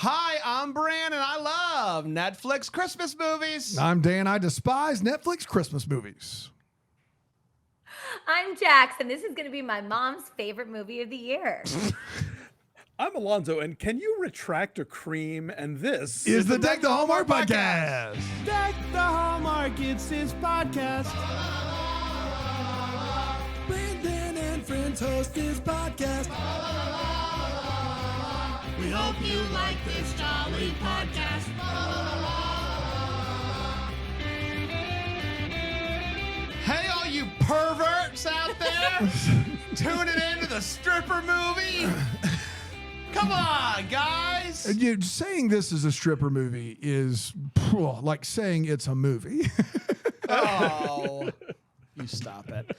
Hi, I'm Bran, and I love Netflix Christmas movies. I'm Dan. I despise Netflix Christmas movies. I'm Jax, and this is going to be my mom's favorite movie of the year. I'm Alonso, and can you retract a cream? And this is the Deck the Hallmark podcast. Deck the Hallmark, it's his podcast. Brandon and friends host his podcast. We hope you like this jolly podcast. Hey, all you perverts out there tuning into the stripper movie. Come on, guys. Saying this is a stripper movie is like saying it's a movie. Oh, you stop it.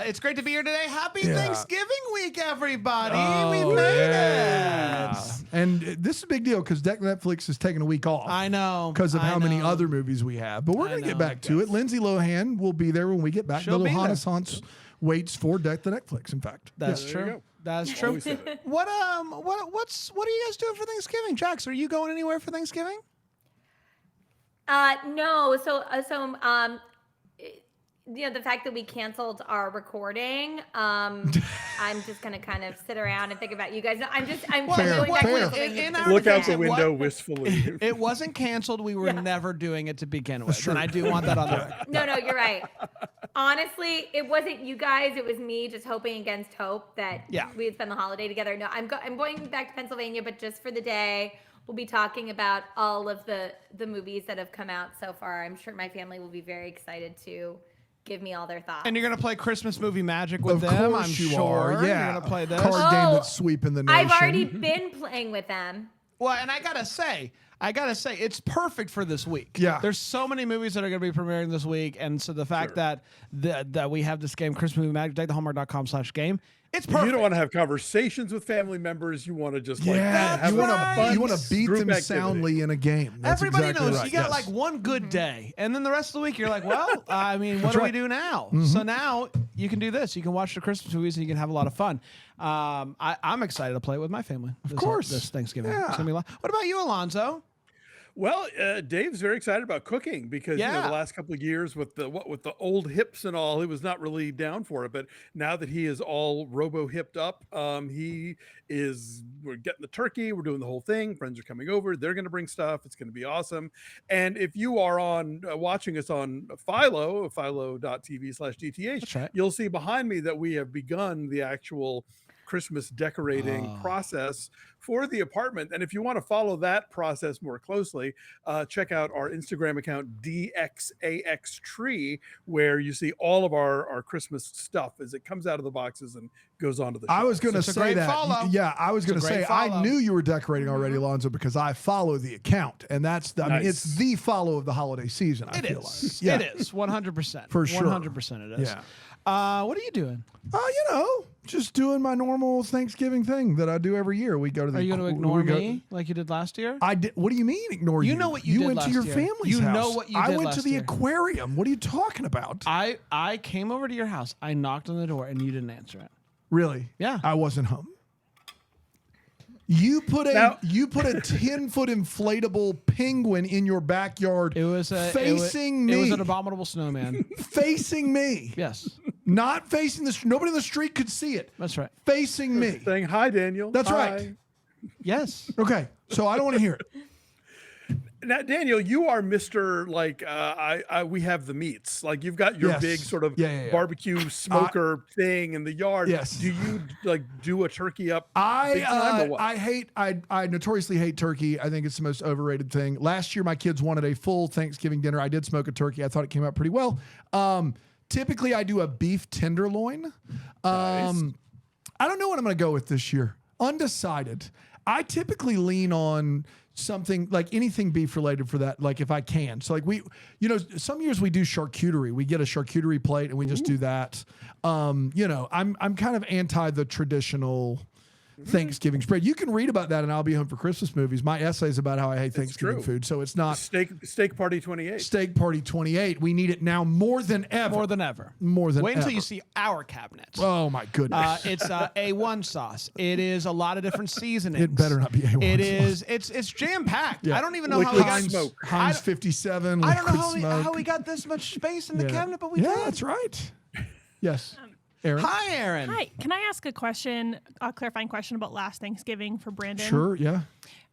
It's great to be here today. Happy Thanksgiving week, everybody. We made it. And this is a big deal because Netflix is taking a week off. I know. Because of how many other movies we have. But we're going to get back to it. Lindsay Lohan will be there when we get back. She'll be there. Renaissance waits for Deck the Netflix, in fact. That's true. That's true. What are you guys doing for Thanksgiving? Jax, are you going anywhere for Thanksgiving? No. So, the fact that we canceled our recording, I'm just gonna kind of sit around and think about you guys. I'm doing that. Look out the window wistfully. It wasn't canceled. We were never doing it to begin with, and I do want that on the record. No, you're right. Honestly, it wasn't you guys. It was me just hoping against hope that we'd spend the holiday together. No, I'm going back to Pennsylvania, but just for the day. We'll be talking about all of the movies that have come out so far. I'm sure my family will be very excited to give me all their thoughts. And you're going to play Christmas movie magic with them, I'm sure. Yeah. You're going to play this. Card game that's sweeping the nation. I've already been playing with them. Well, and I got to say, it's perfect for this week. Yeah. There's so many movies that are going to be premiering this week. And so the fact that we have this game, Christmas Movie Magic, deckthehallmark.com/game, it's perfect. You don't want to have conversations with family members. You want to just you want to beat them activity. soundly in a game. That's Everybody exactly knows right. you got like one good day, and then the rest of the week you're like, well, I mean, what do we do now? So now you can do this. You can watch the Christmas movies, and you can have a lot of fun. I'm excited to play it with my family. Of course, this Thanksgiving. Yeah. It's gonna be a lot. What about you, Alonso? Well, Dave's very excited about cooking because the last couple of years with the old hips and all, he was not really down for it. But now that he is all robo-hipped up, we're getting the turkey, we're doing the whole thing. Friends are coming over, they're going to bring stuff. It's going to be awesome. And if you are on watching us on philo.tv/DTH, you'll see behind me that we have begun the actual Christmas decorating process for the apartment. And if you want to follow that process more closely, check out our Instagram account, DXAXTree, where you see all of our Christmas stuff as it comes out of the boxes and goes onto the shelf. I was going to say that. Follow. Yeah, I was going to say, I knew you were decorating already, Alonso, because I follow the account. And that's, I mean, it's the follow of the holiday season, I feel like. Yeah. It is, 100%. For sure. 100% it is. Yeah. What are you doing? Just doing my normal Thanksgiving thing that I do every year. We go to the. Are you going to ignore me like you did last year? I did. What do you mean ignore you? You know what you did went last to your year. family's You house. know what you did I went last to the year. aquarium. What are you talking about? I came over to your house. I knocked on the door and you didn't answer it. Really? Yeah. I wasn't home. You put a 10-foot inflatable penguin in your backyard. It was facing me. It was an abominable snowman. Facing me. Yes. Not facing the street. Nobody in the street could see it. That's right. Facing me. Saying hi, Daniel. That's Hi. right. Yes. Okay. So I don't want to hear it. Now, Daniel, you are Mr. We have the meats. Like you've got your big sort of barbecue smoker thing in the yard. Yes. Do you do a turkey up? I notoriously hate turkey. I think it's the most overrated thing. Last year, my kids wanted a full Thanksgiving dinner. I did smoke a turkey. I thought it came out pretty well. Typically, I do a beef tenderloin. Nice. I don't know what I'm going to go with this year. Undecided. I typically lean on something like anything beef related for that, like if I can. So like some years we do charcuterie. We get a charcuterie plate and we just do that. I'm kind of anti the traditional Thanksgiving spread. You can read about that in I'll Be Home for Christmas movies. My essay's about how I hate Thanksgiving food. So it's not Steak Party 28. Steak Party 28. We need it now more than ever. More than ever. Wait until you see our cabinets. Oh my goodness. It's A1 sauce. It is a lot of different seasonings. It better not be A1 It sauce. is. It's jam packed. Yeah. I don't even know how we got smoke. Heinz 57. I don't know smoke. how we got this much space in the cabinet, but we did. That's right. Yes. Aaron? Hi, Aaron. Hi. Can I ask a clarifying question about last Thanksgiving for Brandon? Sure, yeah.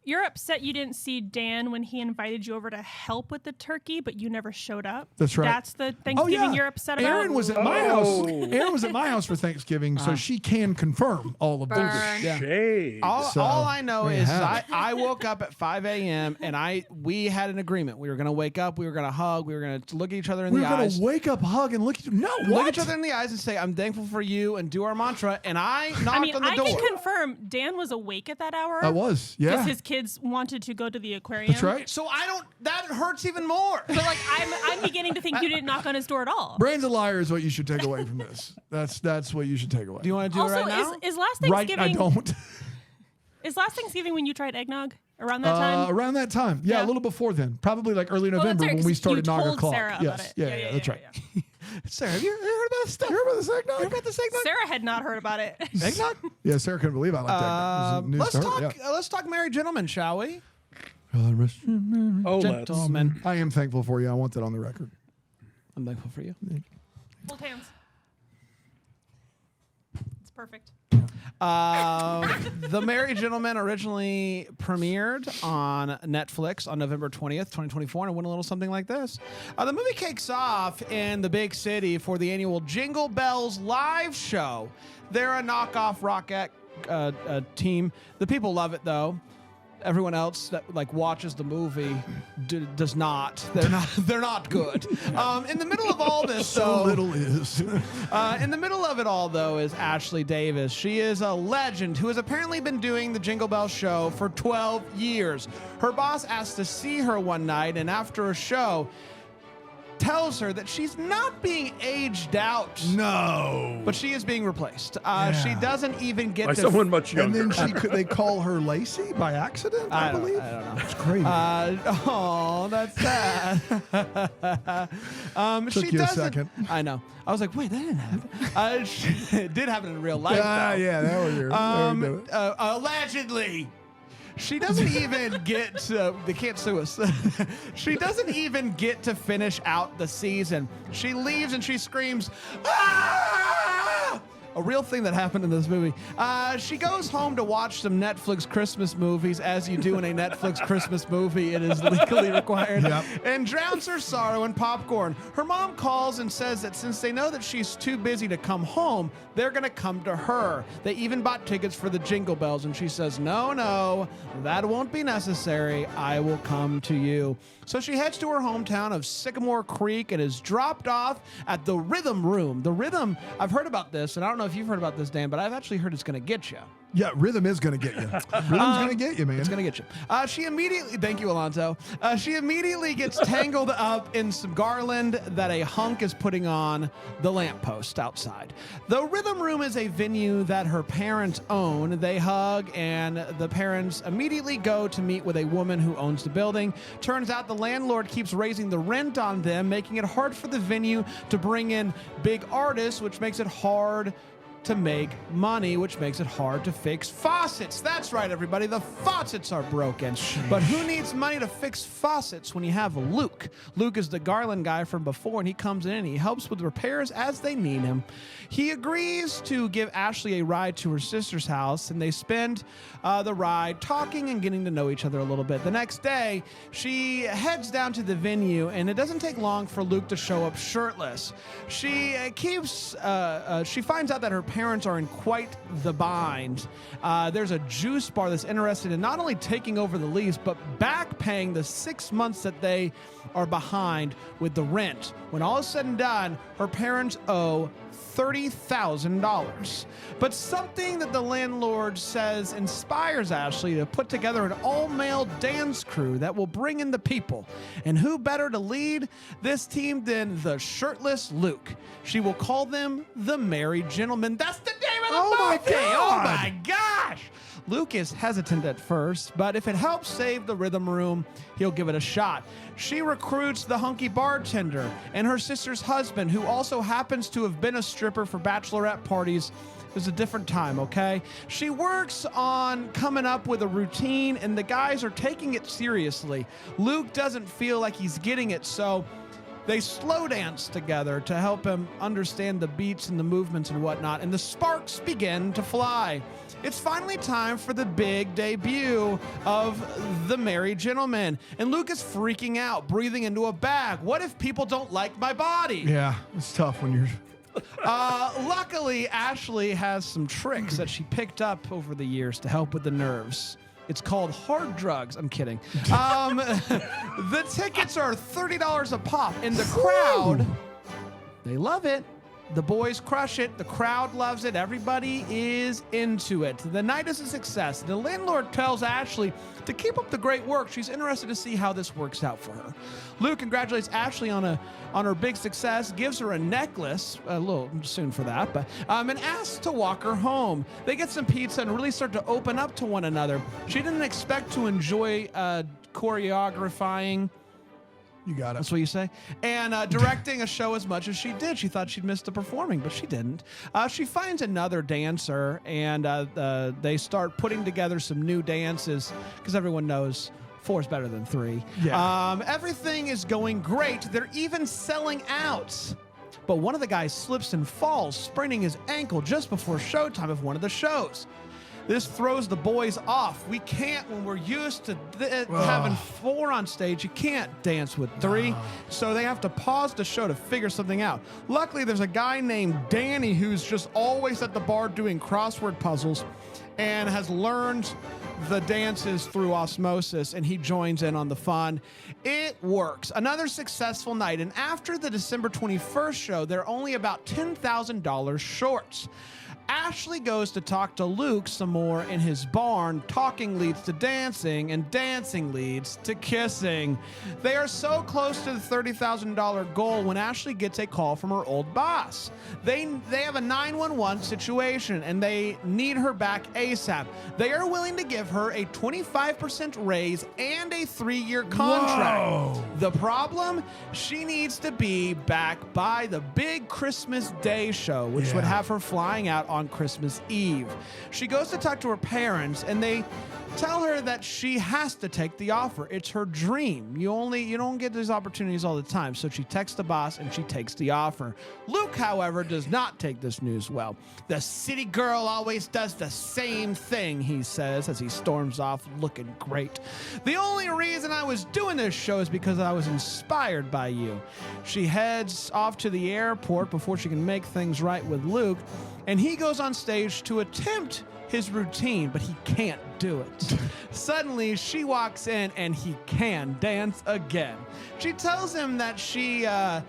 You're upset you didn't see Dan when he invited you over to help with the turkey, but you never showed up. That's right. That's the Thanksgiving you're upset about? Aaron was at my house. Aaron was at my house for Thanksgiving, so she can confirm all of Burn. this. Shade. All I know is have I woke up at 5 a.m. and we had an agreement. We were going to wake up, we were going to hug, we were going to look at each other in We the were going eyes. to wake up, hug, and look at you. No, Look what? each other in the eyes and say, I'm thankful for you, and do our mantra. And I knocked on the I door. can confirm Dan was awake at that hour. I was, yeah. Because his kids wanted to go to the aquarium. That's right. So that hurts even more. But like I'm beginning to think you didn't knock on his door at all. Brain's a liar is what you should take away from this. That's what you should take away. Do you want to do Also, it right now? is last Right, Thanksgiving I don't. Is last Thanksgiving when you tried eggnog around that time? Around that time. Yeah, Yeah. a little before then. Probably like early that's November right, when we 'cause started you Naga told Clock. Sarah about Yes. it. Yeah, that's right. yeah. Sarah, have you heard about this stuff? You heard about this eggnog? Heard about this eggnog? Sarah had not heard about it. Eggnog? Yeah, Sarah couldn't believe I liked eggnog. Let's talk married gentlemen, shall we? Oh, let's. Gentlemen. I am thankful for you. I want that on the record. I'm thankful for you. Hold hands. It's perfect. The Married Gentlemen originally premiered on Netflix on November 20th, 2024, and it went a little something like this. The movie kicks off in the big city for the annual Jingle Bells live show. They're a knockoff rockette team. The people love it, though. Everyone else that watches the movie does not. They're not good. In the middle of all this, So little is. in the middle of it all, though, is Ashley Davis. She is a legend who has apparently been doing the Jingle Bell show for 12 years. Her boss asked to see her one night, and after a show, tells her that she's not being aged out. No. But she is being replaced. She doesn't even get By to... someone much younger. And then they call her Lacey by accident, I believe. I don't know. It's crazy. Oh, that's sad. Took she you a doesn't. second. I know. I was like, wait, that didn't happen. It did happen in real life. though. Yeah, that was your. Allegedly. She doesn't even get to, they can't sue us. She doesn't even get to finish out the season. She leaves and she screams, "Ah!" A real thing that happened in this movie. She goes home to watch some Netflix Christmas movies, as you do in a Netflix Christmas movie. It is legally required. Yep. And drowns her sorrow in popcorn. Her mom calls and says that since they know that she's too busy to come home, they're going to come to her. They even bought tickets for the Jingle Bells, and she says, no, that won't be necessary. I will come to you. So she heads to her hometown of Sycamore Creek and is dropped off at the Rhythm Room. The Rhythm, I've heard about this, and I don't know if you've heard about this, Dan, but I've actually heard it's going to get you. Yeah, rhythm is going to get you. Rhythm's going to get you, man. It's going to get you. She immediately, thank you, Alonso. She immediately gets tangled up in some garland that a hunk is putting on the lamppost outside. The Rhythm Room is a venue that her parents own. They hug, and the parents immediately go to meet with a woman who owns the building. Turns out the landlord keeps raising the rent on them, making it hard for the venue to bring in big artists, which makes it hard to make money, which makes it hard to fix faucets. That's right, everybody. The faucets are broken. But who needs money to fix faucets when you have Luke? Luke is the Garland guy from before, and he comes in and he helps with repairs as they need him. He agrees to give Ashley a ride to her sister's house, and they spend the ride talking and getting to know each other a little bit. The next day, she heads down to the venue, and it doesn't take long for Luke to show up shirtless. She finds out that her parents are in quite the bind. There's a juice bar that's interested in not only taking over the lease, but back paying the 6 months that they are behind with the rent. When all is said and done, her parents owe $30,000. But something that the landlord says inspires Ashley to put together an all-male dance crew that will bring in the people. And who better to lead this team than the shirtless Luke? She will call them the Married Gentlemen. That's the name of the movie! My God. Oh my gosh! Luke is hesitant at first, but if it helps save the rhythm room, he'll give it a shot. She recruits the hunky bartender and her sister's husband, who also happens to have been a stripper for bachelorette parties. It was a different time, okay? She works on coming up with a routine, and the guys are taking it seriously. Luke doesn't feel like he's getting it, so they slow dance together to help him understand the beats and the movements and whatnot, and the sparks begin to fly. It's finally time for the big debut of the Merry Gentleman, and Luke is freaking out, breathing into a bag. What if people don't like my body? Yeah, it's tough when you're... Luckily, Ashley has some tricks that she picked up over the years to help with the nerves. It's called hard drugs. I'm kidding. The tickets are $30 a pop, and the crowd, they love it. The boys crush it. The crowd loves it. Everybody is into it. The night is a success. The landlord tells Ashley to keep up the great work. She's interested to see how this works out for her. Luke congratulates Ashley on her big success, gives her a necklace, a little soon for that, but and asks to walk her home. They get some pizza and really start to open up to one another. She didn't expect to enjoy choreographing. You got it. That's what you say. And directing a show as much as she did. She thought she'd missed the performing, but she didn't. She finds another dancer, and they start putting together some new dances because everyone knows 4 is better than 3. Yeah. Everything is going great. They're even selling out. But one of the guys slips and falls, spraining his ankle just before showtime of one of the shows. This throws the boys off. We can't, when we're used to having 4 on stage, you can't dance with 3. So they have to pause the show to figure something out. Luckily, there's a guy named Danny who's just always at the bar doing crossword puzzles and has learned the dances through osmosis, and he joins in on the fun. It works. Another successful night, and after the December 21st show, they're only about $10,000 short. Ashley goes to talk to Luke some more in his barn. Talking leads to dancing, and dancing leads to kissing. They are so close to the $30,000 goal when Ashley gets a call from her old boss. They have a 911 situation, and they need her back ASAP. They are willing to give her a 25% raise and a 3-year contract. Whoa. The problem? She needs to be back by the big Christmas Day show, which would have her flying out on Christmas Eve. She goes to talk to her parents, and they tell her that she has to take the offer. It's her dream. You don't get these opportunities all the time. So she texts the boss, and she takes the offer. Luke, however, does not take this news well. The city girl always does the same thing, he says as he storms off looking great. The only reason I was doing this show is because I was inspired by you. She heads off to the airport before she can make things right with Luke, and he goes on stage to attempt his routine, but he can't do it. Suddenly, she walks in, and he can dance again. She tells him that she could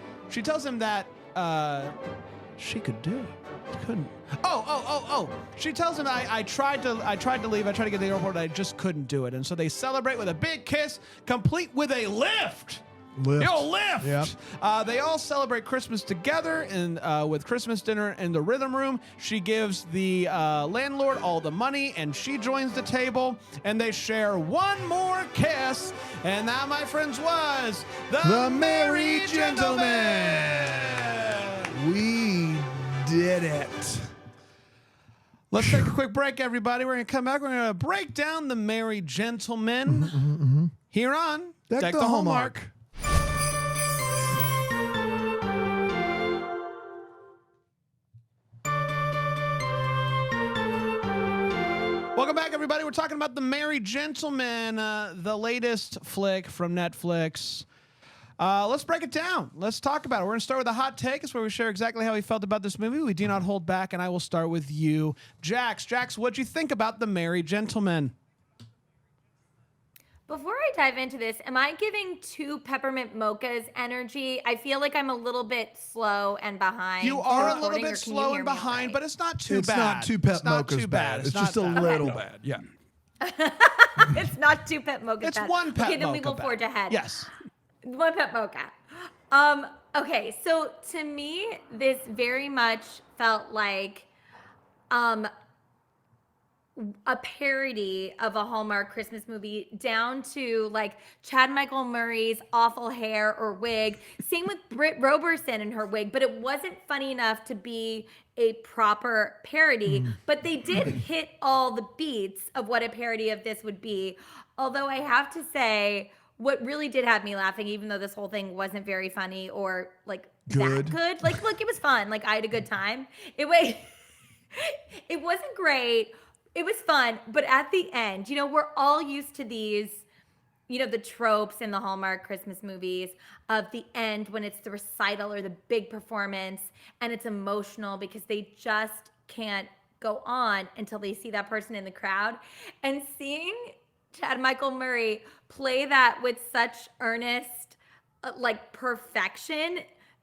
do it. Couldn't. Oh. She tells him, I tried to leave. I tried to get to the airport. I just couldn't do it. And so they celebrate with a big kiss, complete with a lift. Lift. Yep. They all celebrate Christmas together and with Christmas dinner in the rhythm room. She gives the landlord all the money, and she joins the table, and they share one more kiss. And that, my friends, was the Merry Gentleman. We did it. Let's take a quick break, everybody. We're going to come back. We're going to break down the Merry Gentleman here on Deck the Hallmark. Welcome back, everybody. We're talking about The Merry Gentleman, the latest flick from Netflix. Let's break it down. Let's talk about it. We're going to start with a hot take. It's where we share exactly how we felt about this movie. We do not hold back, and I will start with you, Jax. Jax, what'd you think about The Merry Gentleman? Before I dive into this, am I giving 2 peppermint mochas energy? I feel like I'm a little bit slow and behind. You are a little bit slow and behind, but it's not too bad. It's not 2 pep mochas bad. It's just a little bad. Yeah. It's not 2 pep mochas It's bad. 1 pep mocha. Okay, then we will forge ahead. Yes. 1 pep mocha. Okay, so to me, this very much felt like a parody of a Hallmark Christmas movie down to like Chad Michael Murray's awful hair or wig. Same with Britt Robertson and her wig, but it wasn't funny enough to be a proper parody. But they did hit all the beats of what a parody of this would be. Although I have to say, what really did have me laughing, even though this whole thing wasn't very funny or like that good. Like, look, it was fun. Like, I had a good time. It wasn't great. It was fun, but at the end, we're all used to these, the tropes in the Hallmark Christmas movies of the end when it's the recital or the big performance and it's emotional because they just can't go on until they see that person in the crowd. And seeing Chad Michael Murray play that with such earnest, perfection.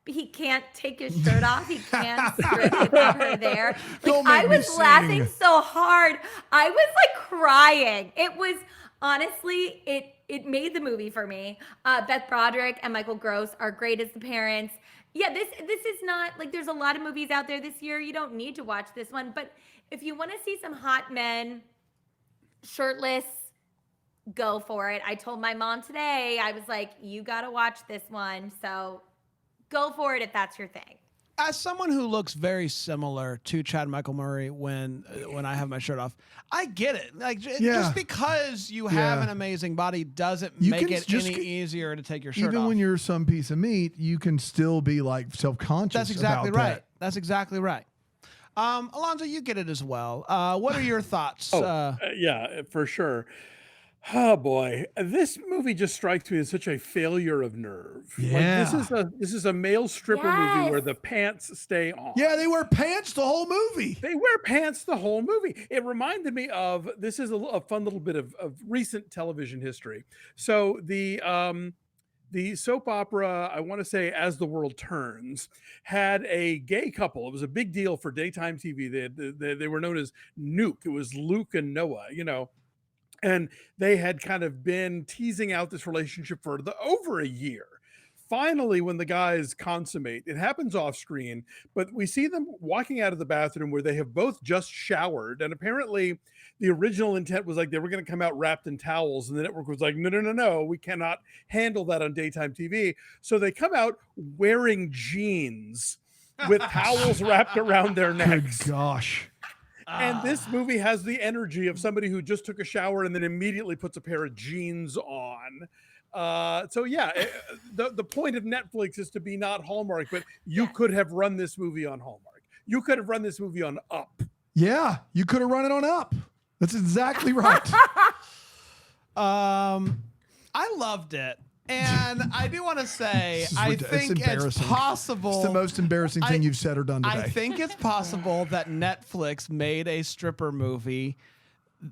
He can't take his shirt off. He can't strip without her there. I was laughing so hard. I was crying. It was honestly, it made the movie for me. Beth Broderick and Michael Gross are great as the parents. Yeah, this is not there's a lot of movies out there this year. You don't need to watch this one, but if you want to see some hot men shirtless, go for it. I told my mom today, I was like, you got to watch this one. So go for it if that's your thing. As someone who looks very similar to Chad Michael Murray when I have my shirt off, I get it. Just because you have an amazing body doesn't make it any easier to take your shirt off. Even when you're some piece of meat, you can still be self-conscious. That's exactly about right. That. That's exactly right. Alonso, you get it as well. What are your thoughts? Yeah, for sure. Oh boy, this movie just strikes me as such a failure of nerve. Yeah, this is a male stripper movie where the pants stay on. Yeah, they wear pants the whole movie. They wear pants the whole movie. It reminded me of this is a fun little bit of recent television history. So the soap opera, I want to say As the World Turns, had a gay couple. It was a big deal for daytime TV. They were known as Nuke. It was Luke and Noah, and they had kind of been teasing out this relationship for over a year. Finally, when the guys consummate, it happens off screen, but we see them walking out of the bathroom where they have both just showered. And apparently the original intent was they were going to come out wrapped in towels. And the network was like, no, we cannot handle that on daytime TV. So they come out wearing jeans with towels wrapped around their necks. Good gosh. And this movie has the energy of somebody who just took a shower and then immediately puts a pair of jeans on. The point of Netflix is to be not Hallmark, but you could have run this movie on Hallmark. You could have run this movie on Up. Yeah, you could have run it on Up. That's exactly right. I loved it. And I do want to say, I think it's possible. It's the most embarrassing thing you've said or done today. I think it's possible that Netflix made a stripper movie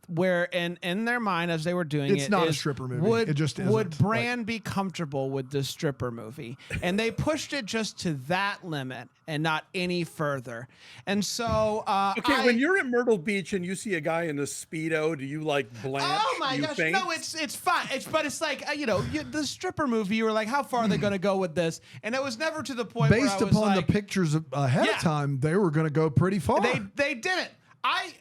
where in their mind as they were doing it's not a stripper movie. It just isn't. Would Brand be comfortable with this stripper movie? And they pushed it just to that limit and not any further. And so when you're at Myrtle Beach and you see a guy in a Speedo, do you blanch? Oh my gosh, faint? no, it's fine. But it's the stripper movie, you were like, how far are they going to go with this? And it was never to the point where I was upon the pictures ahead of time, they were going to go pretty far. They didn't. I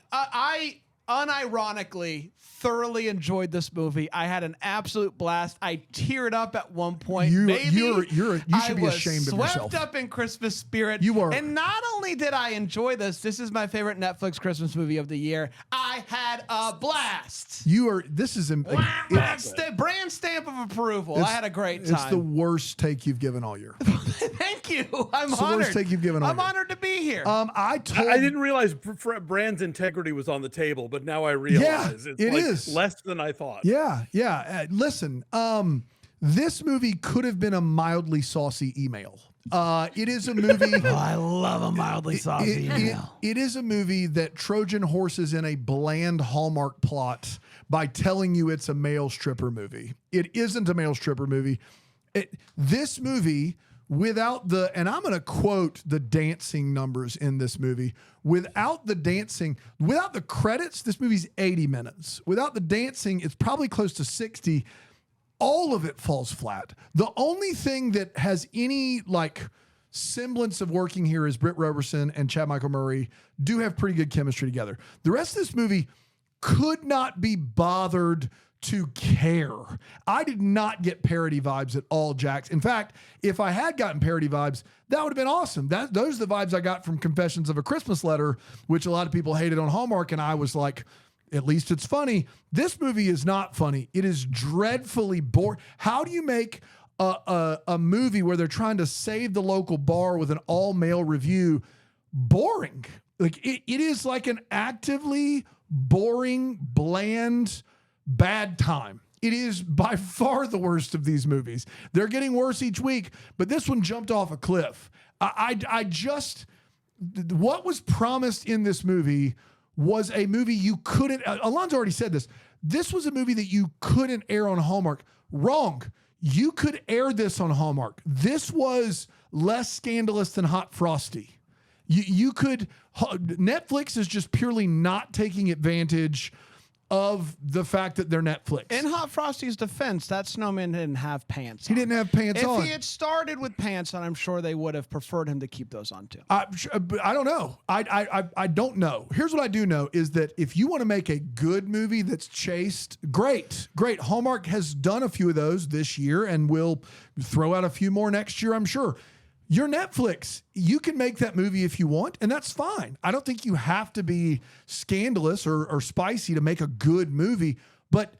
unironically thoroughly enjoyed this movie. I had an absolute blast. I teared up at one point. You should be ashamed of yourself. I was swept up in Christmas spirit. You are. And not only did I enjoy this is my favorite Netflix Christmas movie of the year. I had a blast. This is brand stamp of approval. I had a great time. It's the worst take you've given all year. Thank you. I'm honored. The worst take you've given all year. I'm honored to be here. I didn't realize Brand's integrity was on the table, but now I realize it is less than I thought. Yeah. Listen, this movie could have been a mildly saucy email. It is a movie. I love a mildly saucy email. It is a movie that Trojan horses in a bland Hallmark plot by telling you it's a male stripper movie. It isn't a male stripper movie. This movie, without and I'm going to quote the dancing numbers in this movie. Without the credits, this movie's 80 minutes. Without the dancing, it's probably close to 60. All of it falls flat. The only thing that has any semblance of working here is Britt Robertson and Chad Michael Murray do have pretty good chemistry together. The rest of this movie, could not be bothered to care. I did not get parody vibes at all, Jax. In fact, if I had gotten parody vibes, that would have been awesome. Those are the vibes I got from Confessions of a Christmas Letter, which a lot of people hated on Hallmark, and I was like, at least it's funny. This movie is not funny. It is dreadfully boring. How do you make a movie where they're trying to save the local bar with an all-male review boring? Like it is like an actively boring, bland, bad time. It is by far the worst of these movies. They're getting worse each week, but this one jumped off a cliff. I just, what was promised in this movie was a movie you couldn't, Alonso already said this. This was a movie that you couldn't air on Hallmark. Wrong. You could air this on Hallmark. This was less scandalous than Hot Frosty. You could, Netflix is just purely not taking advantage of the fact that they're Netflix. In Hot Frosty's defense, that snowman didn't have pants on. He didn't have pants on. If he had started with pants on, I'm sure they would have preferred him to keep those on too. I don't know. I don't know. Here's what I do know is that if you want to make a good movie that's chaste, great. Hallmark has done a few of those this year and will throw out a few more next year, I'm sure. You're Netflix. You can make that movie if you want, and that's fine. I don't think you have to be scandalous or spicy to make a good movie, but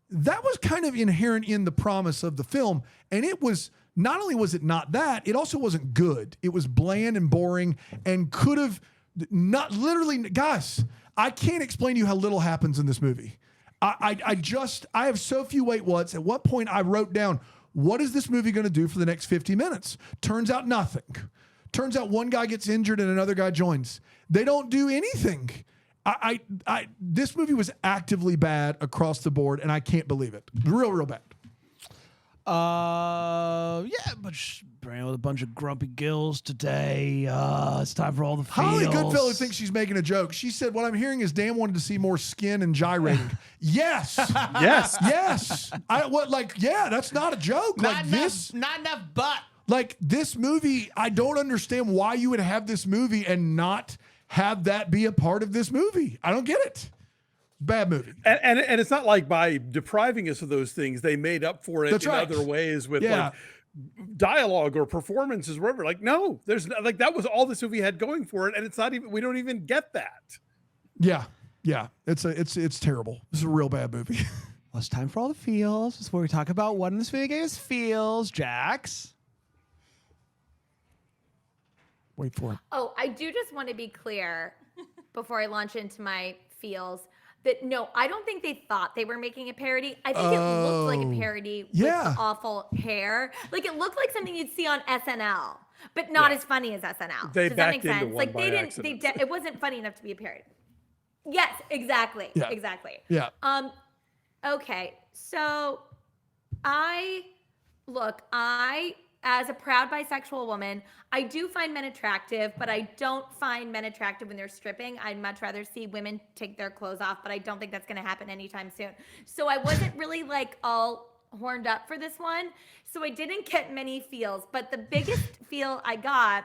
that was kind of inherent in the promise of the film. And it was, not only was it not that, it also wasn't good. It was bland and boring and could have not literally, guys, I can't explain to you how little happens in this movie. I have so few wait whats. At what point I wrote down, what is this movie going to do for the next 50 minutes? Turns out nothing. Turns out one guy gets injured and another guy joins. They don't do anything. This movie was actively bad across the board, and I can't believe it. Real bad. Yeah, but bring with a bunch of grumpy gills today. It's time for all the feels. Holly Goodfellow thinks she's making a joke. She said, what I'm hearing is Dan wanted to see more skin and gyrating. Yes. Yes. Yes. That's not a joke. Not enough butt. Like this movie, I don't understand why you would have this movie and not have that be a part of this movie. I don't get it. Bad movie. And it's not like by depriving us of those things, they made up for it in other ways with like dialogue or performances, whatever. Like, no, there's like, that was all this movie had going for it. And it's not even, we don't even get that. Yeah. Yeah. It's terrible. This is a real bad movie. Well, it's time for all the feels. It's where we talk about what in this video game is feels. Jax. Wait for it. Oh, I do just want to be clear before I launch into my feels that no, I don't think they thought they were making a parody. I think it looked like a parody with the awful hair. Like it looked like something you'd see on SNL, but not as funny as SNL. They Does that make backed into sense? one Like by they accident. didn't. It wasn't funny enough to be a parody. Yes, exactly. Yeah. Exactly. Yeah. Okay, so I as a proud bisexual woman, I do find men attractive, but I don't find men attractive when they're stripping. I'd much rather see women take their clothes off, but I don't think that's going to happen anytime soon. So I wasn't really like all horned up for this one. So I didn't get many feels, but the biggest feel I got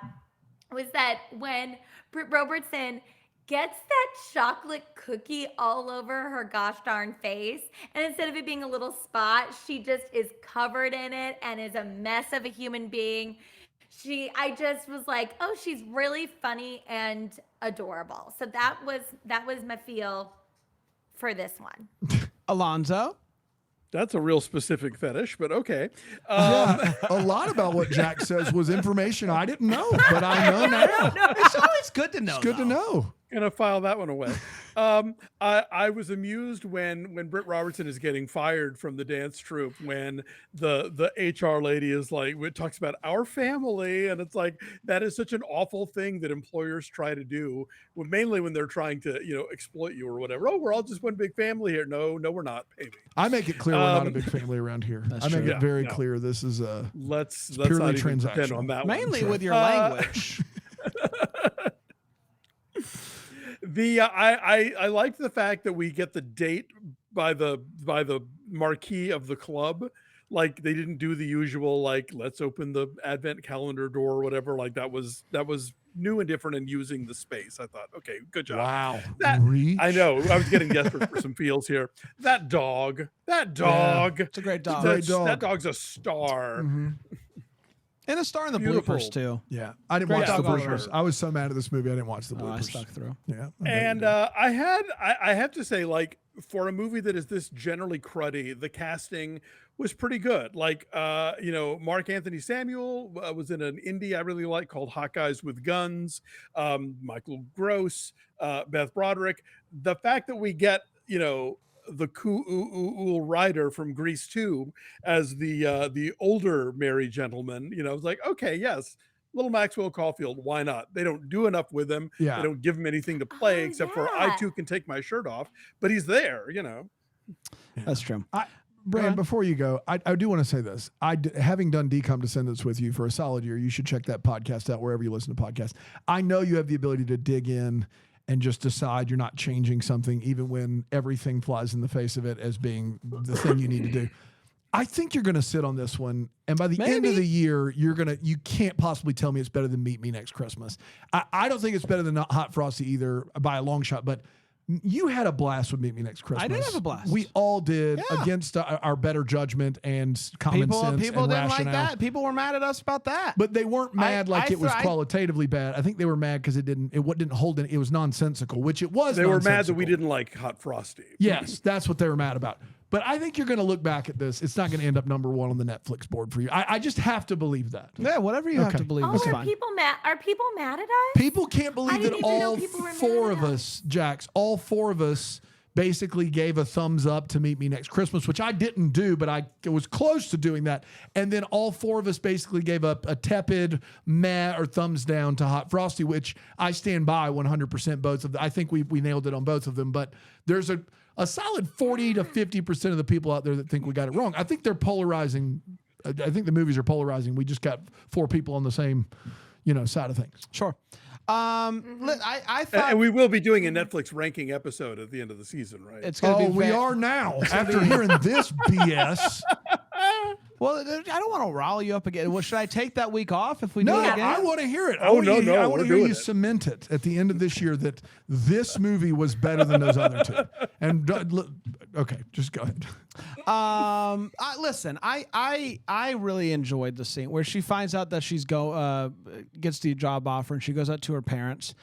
was that when Britt Robertson gets that chocolate cookie all over her gosh darn face, and instead of it being a little spot, she just is covered in it and is a mess of a human being. I just was like, oh, she's really funny and adorable. So that was my feel for this one. Alonso. That's a real specific fetish, but okay. Yeah, a lot about what Jack says was information I didn't know, but I know now. It's always good to know. It's good to know. Gonna file that one away. I was amused when Britt Robertson is getting fired from the dance troupe, when the HR lady is like, it talks about our family, and it's like, that is such an awful thing that employers try to do, mainly when they're trying to exploit you or whatever. Oh, we're all just one big family here. No, we're not. Baby. I make it clear we're not a big family around here. I make it very clear this is let's purely not even pretend transactional. on that Mainly one. with your language. I liked the fact that we get the date by the marquee of the club. like they didn't do the usual like let's open the advent calendar door or whatever. Like that was new and different and using the space. I thought, okay, good job. Wow. I know. I was getting desperate for some feels here. That dog. Yeah, it's a great dog. That dog's a star. Mm-hmm. And a star in the Beautiful. bloopers too. Yeah, I didn't Great watch the dog bloopers. over. I was so mad at this movie, I didn't watch the bloopers. I stuck through. Yeah, And I have to say, like, for a movie that is this generally cruddy, the casting was pretty good. Like, Mark Anthony Samuel was in an indie I really like called Hot Guys with Guns. Michael Gross, Beth Broderick. The fact that we get, the cool rider from Grease 2 as the older married gentleman, I was like, okay, yes. Little Maxwell Caulfield, why not? They don't do enough with him. Yeah. They don't give him anything to play except for I too can take my shirt off, but he's there, That's true. Brand, before you go, I do want to say this. Having done Decom Descendants with you for a solid year, you should check that podcast out wherever you listen to podcasts. I know you have the ability to dig in and just decide you're not changing something, even when everything flies in the face of it as being the thing you need to do. I think you're going to sit on this one, and by the end of the year, you can't possibly tell me it's better than Meet Me Next Christmas. I don't think it's better than Hot Frosty either by a long shot, but you had a blast with Meet Me Next Christmas. I did have a blast. We all did, against our better judgment and common sense People and didn't rationale. like that. People were mad at us about that. But they weren't mad it was qualitatively bad. I think they were mad because it didn't hold it was nonsensical, which it was. They were mad that we didn't like Hot Frosty. Yes, that's what they were mad about. But I think you're going to look back at this. It's not going to end up number one on the Netflix board for you. I just have to believe that. Yeah, whatever you have to believe is are fine. people mad? Are people mad at us? People can't believe that didn't even know all people were mad four at of us, Jax, all four of us basically gave a thumbs up to Meet Me Next Christmas, which I didn't do, but I was close to doing that. And then all four of us basically gave up a tepid meh or thumbs down to Hot Frosty, which I stand by 100% both of them. I think we nailed it on both of them, but there's a solid 40 to 50% of the people out there that think we got it wrong. I think they're polarizing. I think the movies are polarizing. We just got four people on the same, side of things. Sure. I thought, and we will be doing a Netflix ranking episode at the end of the season, right? it's going to be. We are now after hearing this BS. Well, I don't want to rile you up again. Well, should I take that week off if we do No, it again? I want to hear it. Oh, I want no, to we're hear doing you it. cement it at the end of this year that this movie was better than those other two. And okay, just go ahead. Listen, I really enjoyed the scene where she finds out that she's gets the job offer and she goes out to her parents,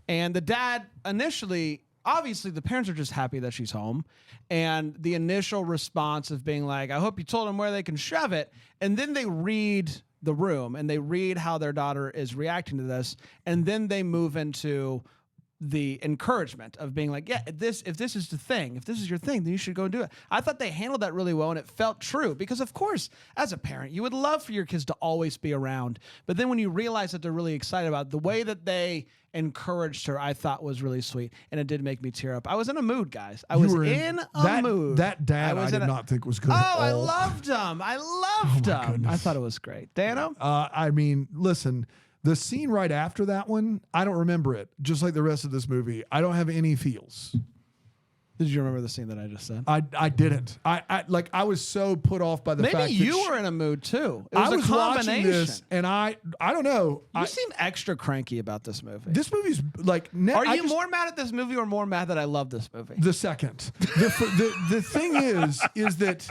and the dad initially. Obviously, the parents are just happy that she's home. And the initial response of being like, I hope you told them where they can shove it. And then they read the room and they read how their daughter is reacting to this. And then they move into the encouragement of being like, yeah, if this is the thing, if this is your thing, then you should go and do it. I thought they handled that really well, and it felt true because, of course, as a parent, you would love for your kids to always be around. But then when you realize that they're really excited about it, the way that they encouraged her, I thought was really sweet, and it did make me tear up. I was in a mood, guys. I was in a mood. That dad I did not think was good. I loved him. I loved him. Goodness. I thought it was great. Dano? I mean, listen. The scene right after that one, I don't remember it. Just like the rest of this movie, I don't have any feels. Did you remember the scene that I just said? I didn't. I was so put off by the fact that maybe you were in a mood too. It was I was a combination. watching this, and I don't know. You seem extra cranky about this movie. This movie's like. Are you more mad at this movie or more mad that I love this movie? The second. The thing is that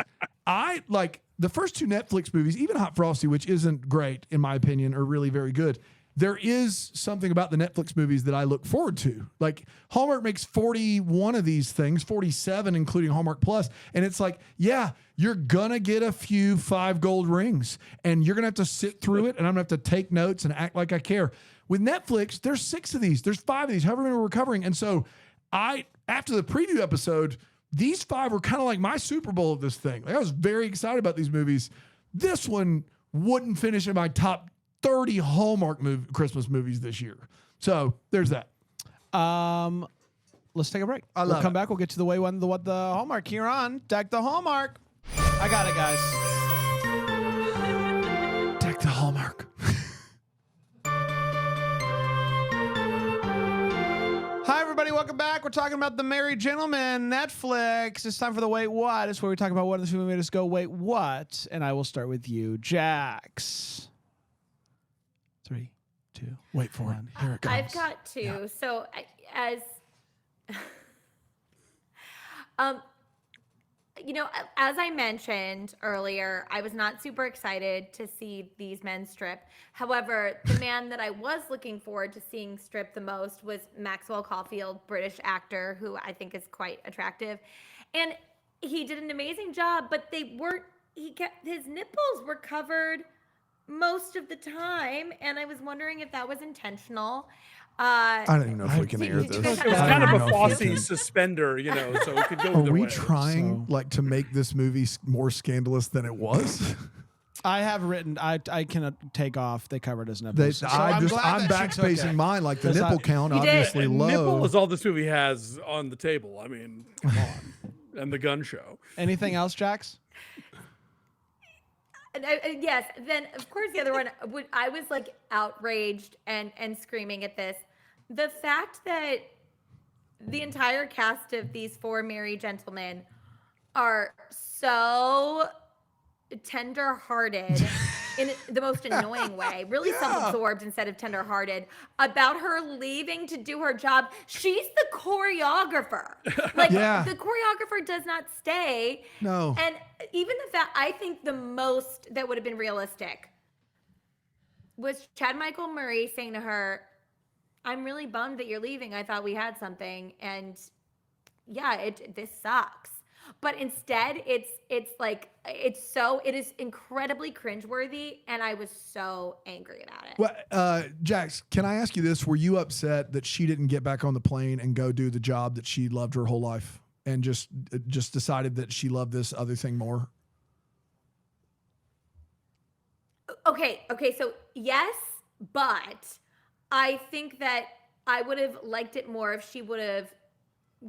I like. The first two Netflix movies, even Hot Frosty, which isn't great in my opinion, are really very good. There is something about the Netflix movies that I look forward to. Like Hallmark makes 41 of these things, 47, including Hallmark Plus. And it's like, yeah, you're going to get a few 5 gold rings and you're going to have to sit through it. And I'm going to have to take notes and act like I care. With Netflix, there's 6 of these. There's 5 of these, however many we're covering. And so after the preview episode, these 5 were kind of like my Super Bowl of this thing. Like I was very excited about these movies. This one wouldn't finish in my top 30 Hallmark Christmas movies this year. So there's that. Let's take a break. We'll come back. We'll get to the what the Hallmark here on Deck the Hallmark. I got it, guys. Deck the Hallmark. Hi, everybody. everybody. Welcome back. We're talking about The Merry Gentleman, Netflix. It's time for the Wait What. It's where we talk about what in this movie made us go, wait, what? And I will start with you, Jax. 3, 2, wait for it. Here it comes. I've got 2. Yeah. So as you know, as I mentioned earlier, I was not super excited to see these men strip. However, the man that I was looking forward to seeing strip the most was Maxwell Caulfield, British actor, who I think is quite attractive. And he did an amazing job, but his nipples were covered most of the time. And I was wondering if that was intentional. I don't even know if we can air this. It was kind of a Fosse suspender, you know, so it could go either way. Are we trying to make this movie more scandalous than it was? I have written. I cannot take off. They covered his nipples. I'm backspacing mine. Like the nipple count, obviously low. Nipple is all this movie has on the table. I mean, come on, and the gun show. Anything else, Jax? Yes. Then, of course, the other one. I was like outraged and screaming at this. The fact that the entire cast of these 4 merry gentlemen are so tender-hearted in the most annoying way, really self-absorbed instead of tender-hearted, about her leaving to do her job. She's the choreographer. Like, the choreographer does not stay. No. And even the fact, I think the most that would have been realistic was Chad Michael Murray saying to her, I'm really bummed that you're leaving. I thought we had something. And yeah, this sucks. But instead, it is incredibly cringeworthy, and I was so angry about it. Well, Jax, can I ask you this? Were you upset that she didn't get back on the plane and go do the job that she loved her whole life, and just decided that she loved this other thing more? Okay. So yes, but I think that I would have liked it more if she would have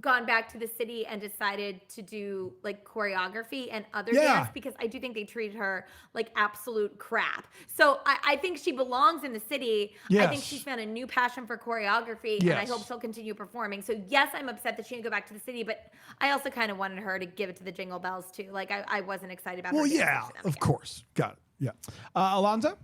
gone back to the city and decided to do like choreography and other dance, because I do think they treated her like absolute crap. So I think she belongs in the city. Yes. I think she's found a new passion for choreography, and I hope she'll continue performing. So yes, I'm upset that she didn't go back to the city, but I also kind of wanted her to give it to the Jingle Bells too. Like I wasn't excited about her. Well, yeah, of course. Got it. Yeah. Alonso?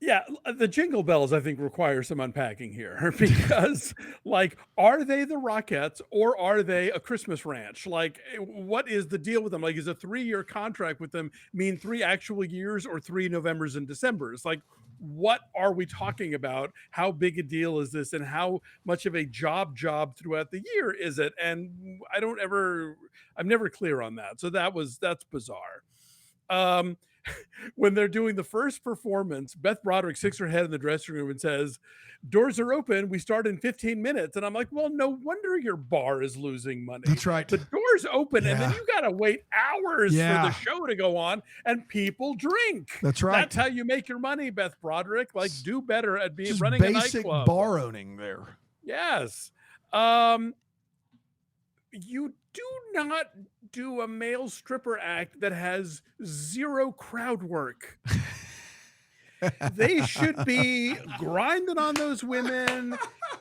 Yeah, the Jingle Bells, I think, require some unpacking here, because, like, are they the Rockettes or are they a Christmas ranch? Like, what is the deal with them? Like, is a 3-year contract with them mean 3 actual years or 3 Novembers and Decembers? Like, what are we talking about? How big a deal is this, and how much of a job throughout the year is it? And I'm never clear on that. So that's bizarre. When they're doing the first performance, Beth Broderick sticks her head in the dressing room and says, doors are open. We start in 15 minutes. And I'm like, well, no wonder your bar is losing money. That's right. The doors open, and then you got to wait hours for the show to go on, and people drink. That's right. That's how you make your money, Beth Broderick. Like, do better at running a nightclub. Basic bar owning there. Yes. You do not do a male stripper act that has 0 crowd work. They should be grinding on those women.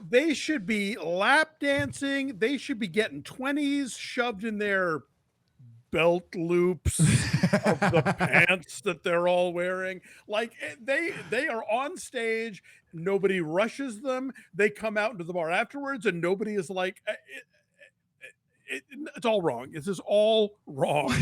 They should be lap dancing. They should be getting 20s shoved in their belt loops of the pants that they're all wearing. Like, they are on stage. Nobody rushes them. They come out into the bar afterwards, and nobody is like, it's all wrong. This is all wrong.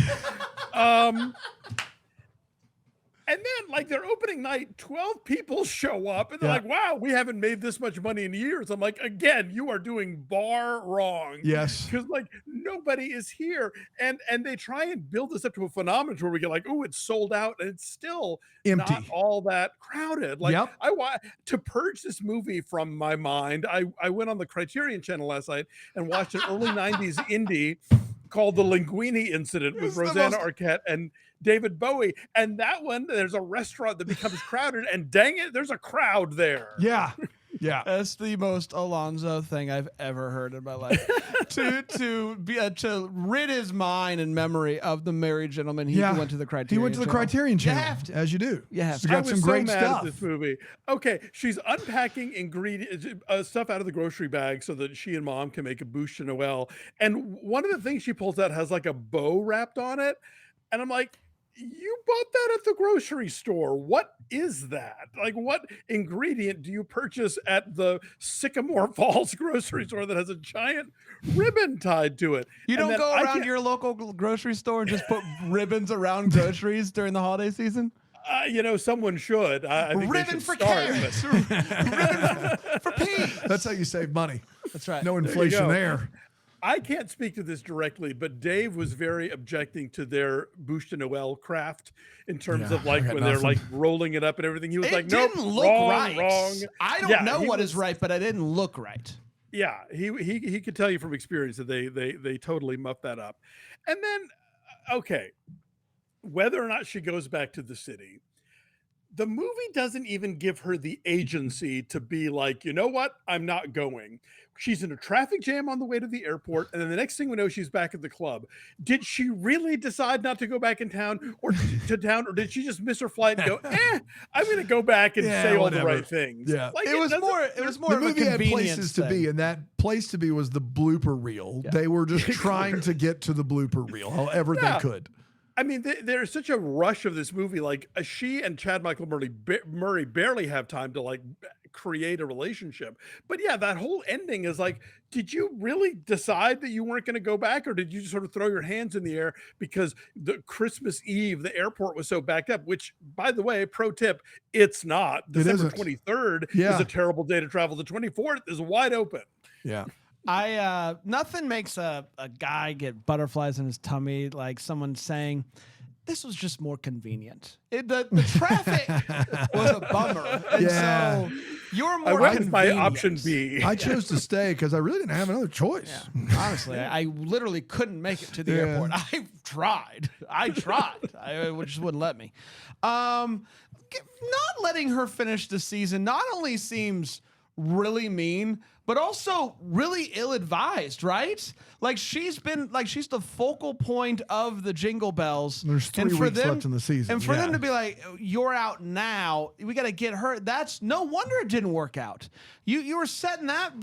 And then, like, their opening night, 12 people show up, and they're like, wow, we haven't made this much money in years. I'm like, again, you are doing bar wrong. Yes. Because, like, nobody is here. And they try and build this up to a phenomenon where we get like, oh, it's sold out, and it's still empty. Not all that crowded. Like, to purge this movie from my mind, I went on the Criterion Channel last night and watched an early 90s indie called The Linguini Incident with Rosanna Arquette and David Bowie. And that one, there's a restaurant that becomes crowded, and dang it, there's a crowd there. Yeah. Yeah. That's the most Alonso thing I've ever heard in my life. to rid his mind and memory of the married gentleman, he went to the Criterion. He went to the Channel. Criterion Channel. You have to. As you do. You have It's to. got I was some so great mad stuff. at this movie. Okay, she's unpacking stuff out of the grocery bag so that she and mom can make a bouche de Noël. And one of the things she pulls out has like a bow wrapped on it. And I'm like, you bought that at the grocery store. What is that? Like, what ingredient do you purchase at the Sycamore Falls grocery store that has a giant ribbon tied to it? You don't go around your local grocery store and just put ribbons around groceries during the holiday season? Someone should. I think ribbon for start, carrots. Ribbon for peas. That's how you save money. That's right. No inflation go. there. I can't speak to this directly, but Dave was very objecting to their bouche de Noël craft in terms of like when they're like rolling it up and everything. He was like, no, didn't look wrong, right. wrong. I don't know what is right, but I didn't look right. Yeah, he could tell you from experience that they totally muffed that up. And then, okay, whether or not she goes back to the city, the movie doesn't even give her the agency to be like, you know what? I'm not going. She's in a traffic jam on the way to the airport. And then the next thing we know, she's back at the club. Did she really decide not to go back in town or did she just miss her flight and go, I'm going to go back and say all the right things. Yeah. Like, it was more The of a movie had convenience places thing. to be, and that place to be was the blooper reel. Yeah. They were just trying to get to the blooper reel however they could. I mean, there's such a rush of this movie. Like she and Chad Michael Murray barely have time to like create a relationship. But yeah, that whole ending is like, did you really decide that you weren't going to go back, or did you just sort of throw your hands in the air because the Christmas Eve, the airport was so backed up? Which, by the way, pro tip, it's not. December 23rd is a terrible day to travel. The 24th is wide open. Yeah. Nothing makes a guy get butterflies in his tummy like someone saying, this was just more convenient. The traffic was a bummer. And so you're more I went by option B. I chose to stay because I really didn't have another choice. Yeah. Honestly, I literally couldn't make it to the airport. I tried. I just wouldn't let me. Not letting her finish the season not only seems really mean, but also really ill-advised, right? Like she's the focal point of the Jingle Bells. There's 3 weeks left in the season. And for them to be like, you're out now, we got to get her. That's no wonder it didn't work out. You were setting that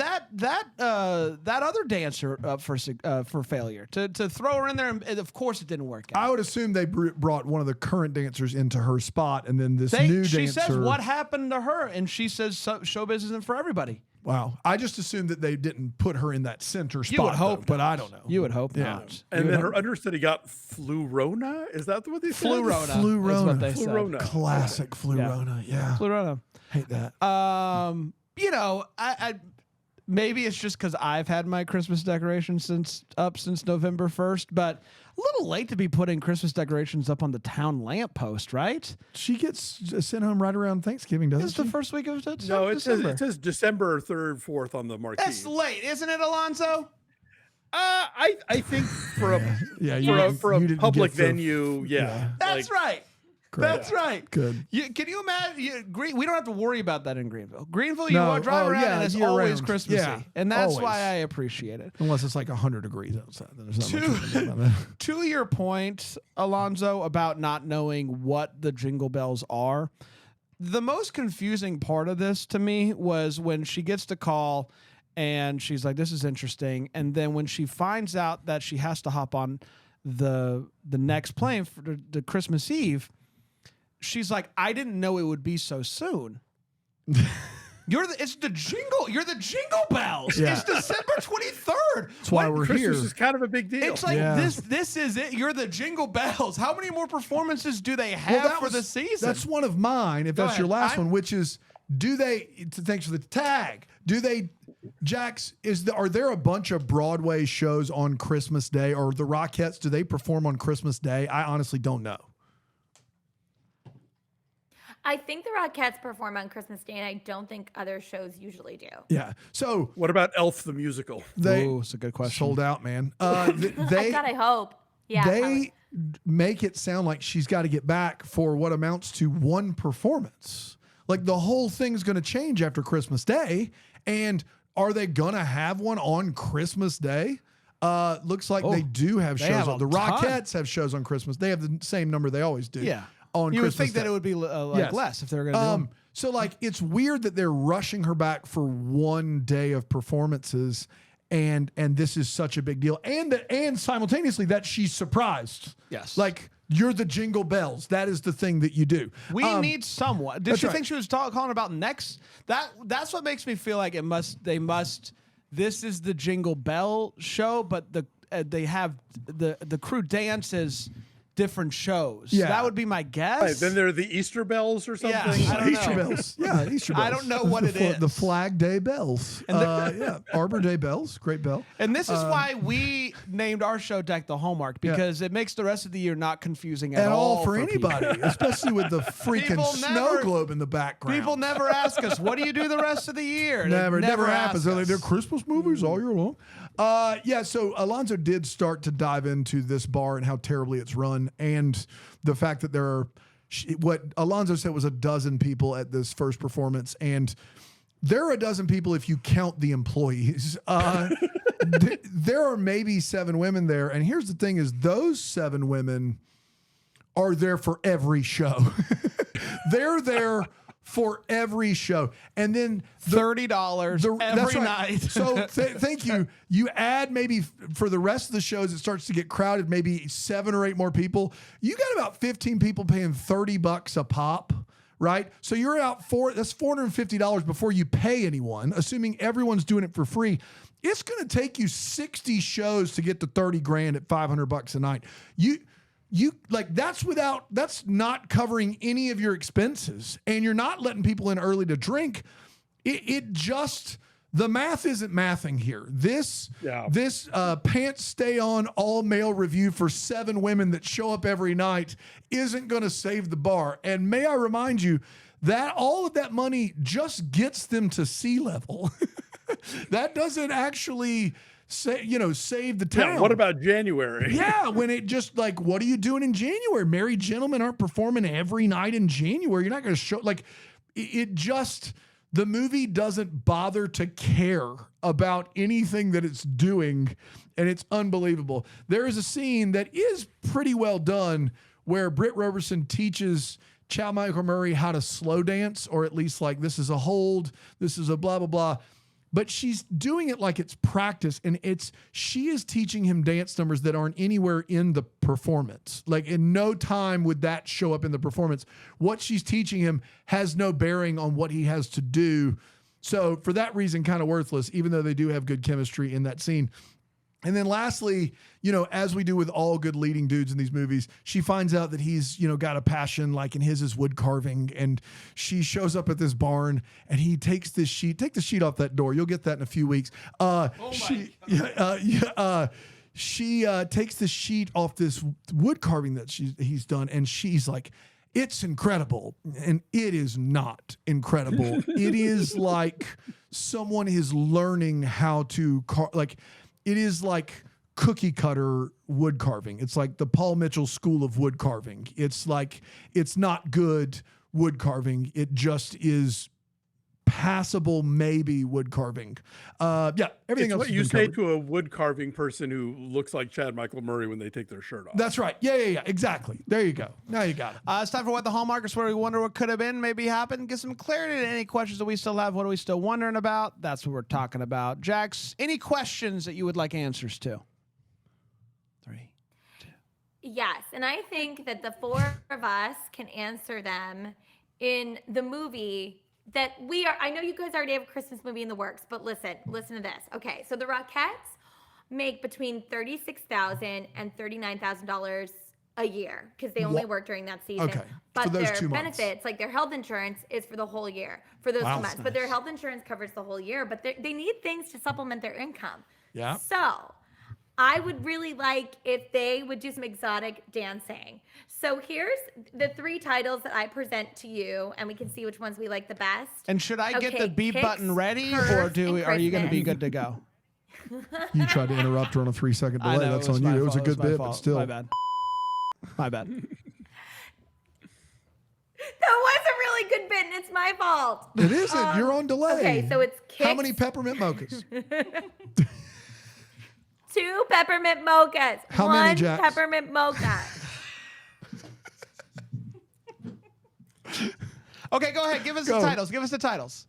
other dancer up for failure to throw her in there, and of course it didn't work out. I would assume they brought one of the current dancers into her spot, and then new dancer. She says what happened to her, and she says showbiz isn't for everybody. Wow. I just assumed that they didn't put her in that center spot. You would hope, but I don't know. You would hope not. And then her understudy got Flurona. Is that what they said? Flurona. Is what they said. Flurona. Classic Flurona. Yeah. Flurona. Hate that. I maybe it's just because I've had my Christmas decorations since November 1st, but a little late to be putting Christmas decorations up on the town lamppost, right? She gets sent home right around Thanksgiving, doesn't It's she? the first week of No, it December. says December 3rd, 4th on the marquee. That's late, isn't it, Alonso? I think for a public venue, That's right. Great. That's right. Good. Can you imagine? We don't have to worry about that in Greenville. Greenville, you No. drive around and it's always year-round. Christmassy. Yeah, And that's always. why I appreciate it. Unless it's like 100 degrees outside. Then there's not much we can do about that. To your point, Alonso, about not knowing what the Jingle Bells are, the most confusing part of this to me was when she gets the call and she's like, this is interesting. And then when she finds out that she has to hop on the next plane for the Christmas Eve, she's like, I didn't know it would be so soon. You're the Jingle Bells. Yeah. It's December 23rd. That's why we're Christmas here. is kind of a big deal. It's like this is it. You're the Jingle Bells. How many more performances do they have for the season? That's one of mine, if that's your last one, which is, thanks for the tag. Jax, are there a bunch of Broadway shows on Christmas Day, or the Rockettes, do they perform on Christmas Day? I honestly don't know. I think the Rockettes perform on Christmas Day, and I don't think other shows usually do. Yeah. So what about Elf the musical? It's a good question. Sold out, man. I hope. Yeah. They make it sound like she's got to get back for what amounts to one performance. Like the whole thing's going to change after Christmas Day. And are they going to have one on Christmas Day? Looks like they do have shows. The Rockettes have shows on Christmas. They have the same number they always do. Yeah. On you Christmas would think Day. that it would be less if they were going to do them. So like it's weird that they're rushing her back for one day of performances, and this is such a big deal, and simultaneously that she's surprised. Yes, like you're the Jingle Bells. That is the thing that you do. We need someone. Did you think she was calling about next? That's what makes me feel like they must. This is the Jingle Bell show, but they have the crew dances. Different shows. Yeah. That would be my guess. Right, then there are the Easter bells or something. Yeah, Easter bells. Yeah, Easter bells. I don't know what it is. The Flag Day bells. And Arbor Day bells. Great bell. And this is why we named our show Deck the Hallmark, because it makes the rest of the year not confusing at all for anybody, especially with the freaking snow globe in the background. People never ask us, what do you do the rest of the year? Never happens. They're Christmas movies all year long. So Alonso did start to dive into this bar and how terribly it's run, and the fact that there are what Alonso said was a dozen people at this first performance, and there are a dozen people if you count the employees. There are maybe 7 women there, and here's the thing: is those 7 women are there for every show. They're there for every show, and then $30 every night. So thank you. You add maybe for the rest of the shows, it starts to get crowded. Maybe 7 or 8 more people. You got about 15 people paying $30 a pop, right? So you're out that's $450 before you pay anyone, assuming everyone's doing it for free. It's going to take you 60 shows to get to $30,000 at $500 a night. You like that's not covering any of your expenses, and you're not letting people in early to drink. It just, the math isn't mathing here. This pants stay on all male review for 7 women that show up every night isn't going to save the bar. And may I remind you that all of that money just gets them to sea level. That doesn't actually save the town. Yeah, what about January? Yeah, when it just like, what are you doing in January? Married gentlemen aren't performing every night in January. You're not going to show, like, the movie doesn't bother to care about anything that it's doing, and it's unbelievable. There is a scene that is pretty well done where Britt Robertson teaches Chad Michael Murray how to slow dance, or at least like, this is a hold, this is a blah, blah, blah. But she's doing it like it's practice, and she is teaching him dance numbers that aren't anywhere in the performance. Like in no time would that show up in the performance. What she's teaching him has no bearing on what he has to do. So for that reason, kind of worthless, even though they do have good chemistry in that scene. And then lastly, as we do with all good leading dudes in these movies, she finds out that he's, got a passion, like, and his is wood carving. And she shows up at this barn, and he takes this sheet. Take the sheet off that door. You'll get that in a few weeks. She takes the sheet off this wood carving that he's done, and she's like, it's incredible. And it is not incredible. It is like someone is learning how to it is like cookie cutter wood carving. It's like the Paul Mitchell School of Wood Carving. It's like, it's not good wood carving. It just is passable, maybe wood carving. Everything it's else. What you say to a wood carving person who looks like Chad Michael Murray when they take their shirt off. That's right. Yeah. Exactly. There you go. Now you got it. It's time for What the Hallmark is, where we wonder what could have been, maybe happened, get some clarity to any questions that we still have. What are we still wondering about? That's what we're talking about. Jax, any questions that you would like answers to? 3, 2. Yes, and I think that the 4 of us can answer them in the movie that we are. I know you guys already have a Christmas movie in the works, but listen to this. Okay, so the Rockettes make between $36,000 and $39,000 a year because they only work during that season. Okay. But their benefits, like their health insurance, is for the whole year for those 2 months. Nice. But their health insurance covers the whole year. But they need things to supplement their income. Yeah. So I would really like if they would do some exotic dancing. So here's the 3 titles that I present to you, and we can see which ones we like the best. And should I get Okay, the beep Kicks, button ready, or Curves, and are you going to be Christmas. good to go? You tried to interrupt her on a 3-second delay. I know, That's it was on my you. It was a fault, good my bit, fault. but still. My bad. That wasn't really really good bit, and it's my fault. It isn't. You're on delay. Okay, so it's Kix. How many peppermint mochas? 2 peppermint mochas. How 1 many, Jax? peppermint mocha. Okay, go ahead. Give us the titles. Give us the titles.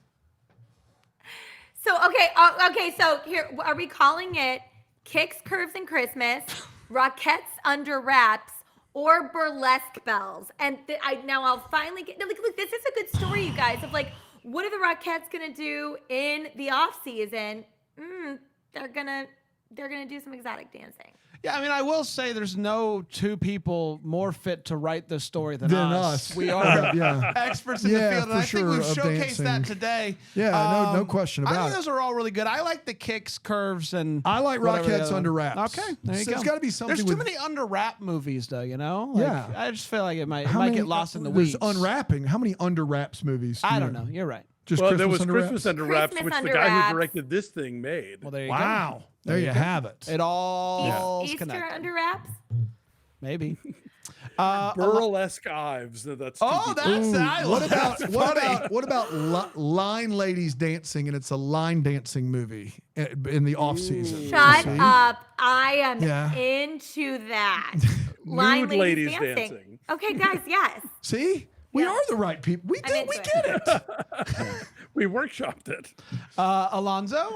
So okay. So here, are we calling it Kicks, Curves, and Christmas, Rockettes Under Wraps, or Burlesque Bells? And now I'll finally get. Look, this is a good story, you guys. Of like, what are the Rockettes gonna do in the off season? They're gonna do some exotic dancing. Yeah, I mean, I will say there's no 2 people more fit to write this story than us. We are experts in the field, and I think we've showcased that today. Yeah, no question about it. I think those are all really good. I like the Kicks, Curves, and I like Rockettes Under Wraps. Okay, there you go. There's got to be something. There's too many under wrap movies, though. You know? Like, I just feel like it might get lost in the weeds. There's unwrapping. How many under wraps movies? I don't know. You're right. Just there was Christmas Under Wraps, which Under the guy Wraps. who directed this thing made. Well, there you go. There you have it. It all Easter connected. Under Wraps. Maybe. Burlesque Ives. That's what about line ladies dancing, and it's a line dancing movie in the off season? Shut up! I am into that. Nude ladies dancing. Okay, guys. Yes. See, we are the right people. We get it. We workshopped it. Alonso.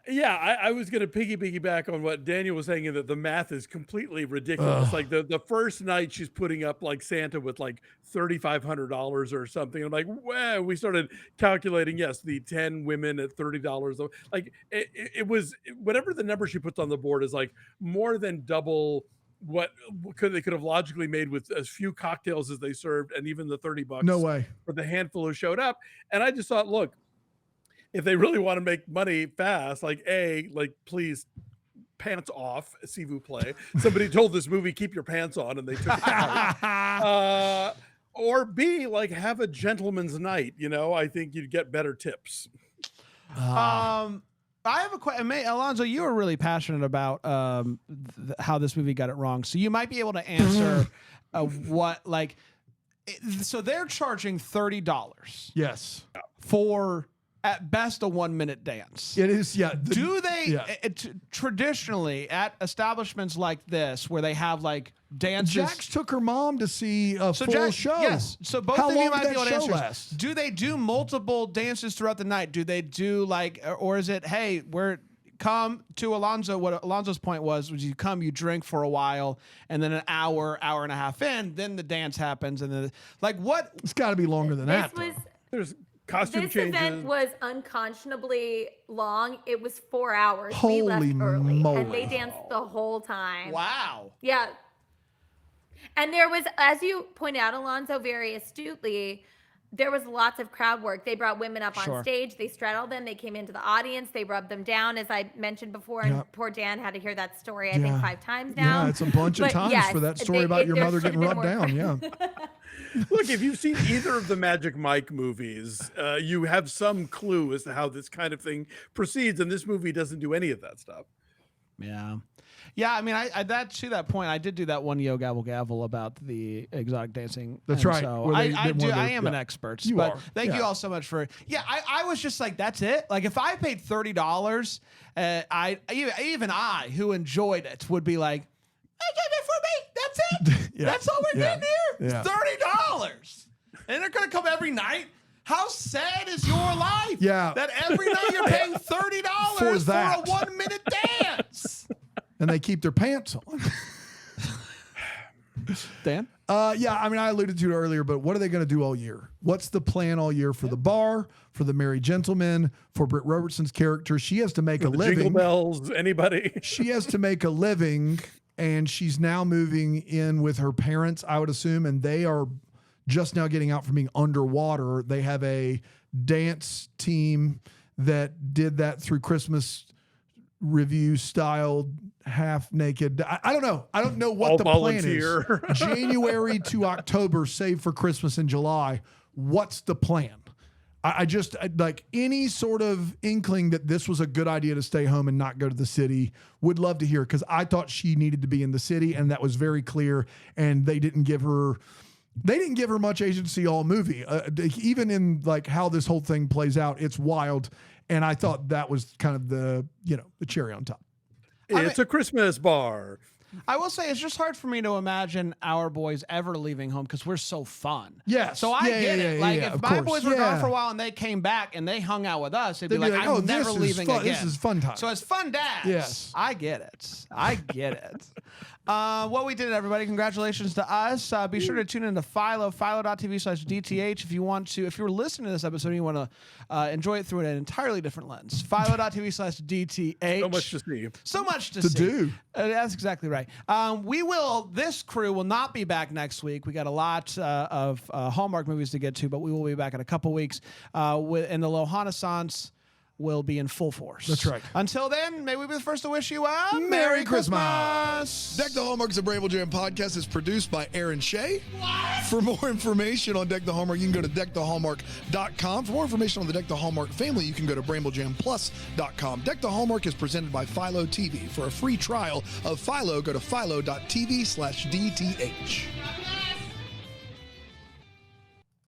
Yeah, I was going to piggyback on what Daniel was saying, that the math is completely ridiculous. Like the first night she's putting up like Santa with like $3,500 or something. I'm like, wow. We started calculating. Yes, the 10 women at $30. Like it was whatever the number she puts on the board is like more than double what they could have logically made with as few cocktails as they served, and even the $30. No way. For the handful who showed up. And I just thought, look, if they really want to make money fast, please pants off, s'il vous plaît. Somebody told this movie, keep your pants on, and they took it out. Or B, like, have a gentleman's night. You know, I think you'd get better tips. I have a question. Alonso, you were really passionate about how this movie got it wrong. So you might be able to answer so they're charging $30. Yes. For at best a 1-minute dance. It is, Do they traditionally at establishments like this where they have like dances? Jax took her mom to see a full show. Yes. So both How of long you might did be able that to show answer. last? Do they do multiple dances throughout the night? Do they do or is it, hey, come to Alonso? What Alonso's point was you come, you drink for a while, and then an hour and a half in, then the dance happens, and then what? It's got to be longer than that. There's costume this changes. event was unconscionably long. It was 4 hours. Holy we left early, moly. and they danced the whole time. Wow. Yeah. And there was, as you pointed out, Alonso, very astutely, there was lots of crowd work. They brought women up on stage. They straddled them. They came into the audience. They rubbed them down, as I mentioned before. And poor Dan had to hear that story, I think, 5 times now. Yeah, it's a bunch of times for that story about your mother getting rubbed down. Yeah. Look, if you've seen either of the Magic Mike movies, you have some clue as to how this kind of thing proceeds. And this movie doesn't do any of that stuff. Yeah. Yeah, I mean, to that point, I did do that one Yo Gabble Gavel about the exotic dancing. That's right. So I am an expert. You are. Thank you all so much for. Yeah, I was just like, that's it. Like, if I paid $30, even I, who enjoyed it, would be like, that's it for me. That's it. That's all we're getting here. Yeah. $30, and they're gonna come every night. How sad is your life? Yeah. That every night you're paying $30 for a 1-minute dance. And they keep their pants on. Dan? Yeah, I mean, I alluded to it earlier, but what are they going to do all year? What's the plan all year for the bar, for the Merry Gentlemen, for Britt Robertson's character? She has to make a living. Jingle Bells, anybody? She has to make a living, and she's now moving in with her parents, I would assume, and they are just now getting out from being underwater. They have a dance team that did that through Christmas review style, half naked. I don't know. I don't know what All the volunteer. plan is. January to October, save for Christmas and July. What's the plan? I just like any sort of inkling that this was a good idea to stay home and not go to the city. Would love to hear, because I thought she needed to be in the city, and that was very clear. And they didn't give her They didn't give her much agency all movie. Even in like how this whole thing plays out, it's wild. And I thought that was kind of the cherry on top. It's a Christmas bar. I will say it's just hard for me to imagine our boys ever leaving home because we're so fun. Yes. So I get it. Like if my boys were gone for a while and they came back and they hung out with us, they'd be like, I'm never leaving again. This is fun time. So as fun dads, yes. I get it. What we did, everybody. Congratulations to us. Be sure to tune into Philo, philo.tv/DTH if you want to. If you're listening to this episode and you want to enjoy it through an entirely different lens, philo.tv/DTH. So much to see. So much to see. do. That's exactly right. This crew will not be back next week. We got a lot of Hallmark movies to get to, but we will be back in a couple weeks. And the Lohanaissance will be in full force. That's right. Until then, may we be the first to wish you a Merry Christmas. Deck the Hallmark's a Bramble Jam podcast is produced by Aaron Shea. What? For more information on Deck the Hallmark, you can go to deckthehallmark.com. For more information on the Deck the Hallmark family, you can go to bramblejamplus.com. Deck the Hallmark is presented by Philo TV. For a free trial of Philo, go to philo.tv/DTH.